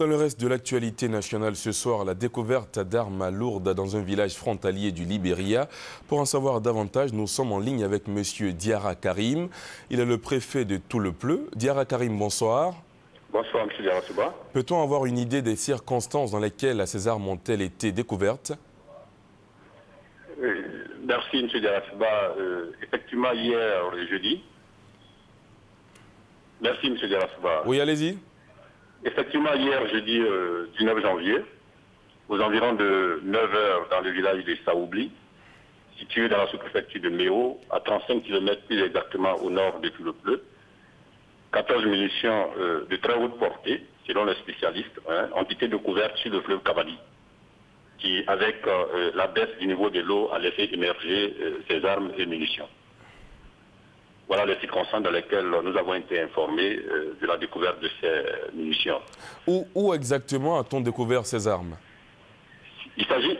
Dans le reste de l'actualité nationale ce soir, la découverte d'armes lourdes dans un village frontalier du Libéria. Pour en savoir davantage, nous sommes en ligne avec M. Diarra Karim. Il est le préfet de Tout-le-Pleu. Diarra Karim, bonsoir. Bonsoir, M. Diarra Souba. Peut-on avoir une idée des circonstances dans lesquelles ces armes ont-elles été découvertes? Merci, M. Diarra Souba. Effectivement, hier, jeudi. Merci, M. Diarra Souba. Oui, allez-y. Effectivement, hier, jeudi 19 janvier, aux environs de 9 h dans le village de Saoubli, situé dans la sous-préfecture de Méo, à 35 km plus exactement au nord de Tout-le-Pleu, 14 munitions de très haute portée, selon les spécialistes, ont été découvertes sur le fleuve Kabali, qui, avec la baisse du niveau de l'eau, a laissé émerger ces armes et munitions. Voilà les circonstances dans lesquelles nous avons été informés de la découverte de ces munitions. Où exactement a-t-on découvert ces armes? Il s'agit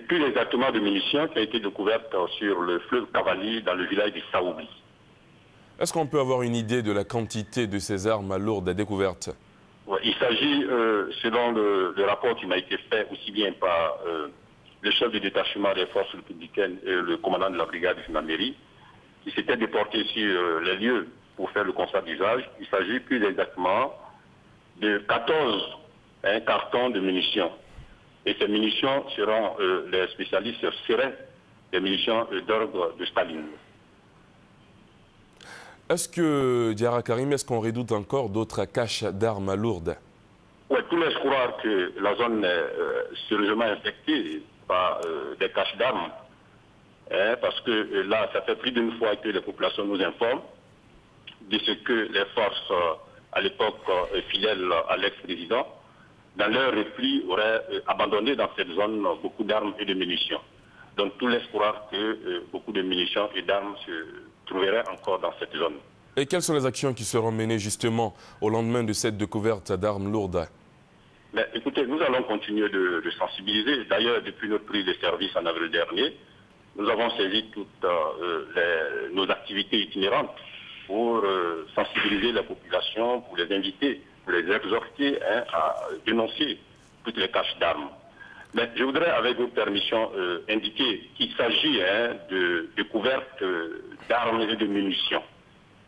plus exactement de munitions qui ont été découvertes sur le fleuve Kabali, dans le village de Saoubli. Est-ce qu'on peut avoir une idée de la quantité de ces armes lourdes découvertes? Il s'agit, selon le rapport qui m'a été fait aussi bien par le chef du détachement des forces républicaines et le commandant de la brigade de gendarmerie, qui s'était déporté sur les lieux pour faire le constat d'usage. Il s'agit plus exactement de 14 cartons de munitions. Et ces munitions seront, les spécialistes seraient des munitions d'ordre de Staline. Est-ce que, Diarra Karim, est-ce qu'on redoute encore d'autres caches d'armes lourdes? Oui, tout laisse croire que la zone est sérieusement infectée par des caches d'armes. Parce que là, ça fait plus d'une fois que les populations nous informent de ce que les forces, à l'époque fidèles à l'ex-président, dans leur repli, auraient abandonné dans cette zone beaucoup d'armes et de munitions. Donc tout laisse croire que beaucoup de munitions et d'armes se trouveraient encore dans cette zone. Et quelles sont les actions qui seront menées justement au lendemain de cette découverte d'armes lourdes? Mais écoutez, nous allons continuer de sensibiliser. D'ailleurs, depuis notre prise de service en avril dernier, nous avons saisi toutes nos activités itinérantes pour sensibiliser la population, pour les inviter, pour les exhorter à dénoncer toutes les caches d'armes. Mais je voudrais, avec votre permission, indiquer qu'il s'agit de découverte d'armes et de munitions.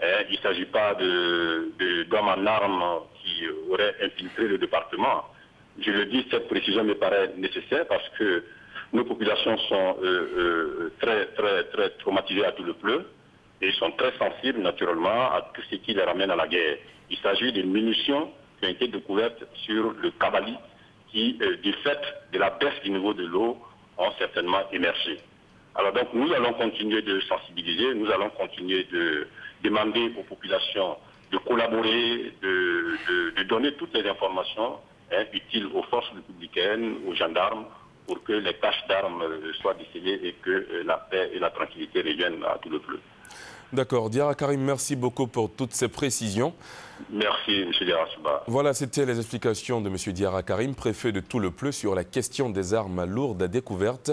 Il ne s'agit pas d'hommes en armes qui auraient infiltré le département. Je le dis, cette précision me paraît nécessaire parce que nos populations sont très traumatisées à Tout-le-Pleu et sont très sensibles naturellement à tout ce qui les ramène à la guerre. Il s'agit de munitions qui ont été découvertes sur le Kabali qui, du fait de la baisse du niveau de l'eau, ont certainement émergé. Alors donc nous allons continuer de sensibiliser, nous allons continuer de demander aux populations de collaborer, de donner toutes les informations utiles aux forces républicaines, aux gendarmes, pour que les caches d'armes soient décelées et que la paix et la tranquillité reviennent à Tout-le-Pleu. D'accord. Diarra Karim, merci beaucoup pour toutes ces précisions. Merci, M. Diarra Souba. Voilà, c'était les explications de M. Diarra Karim, préfet de Tout-le-Pleu, sur la question des armes lourdes découvertes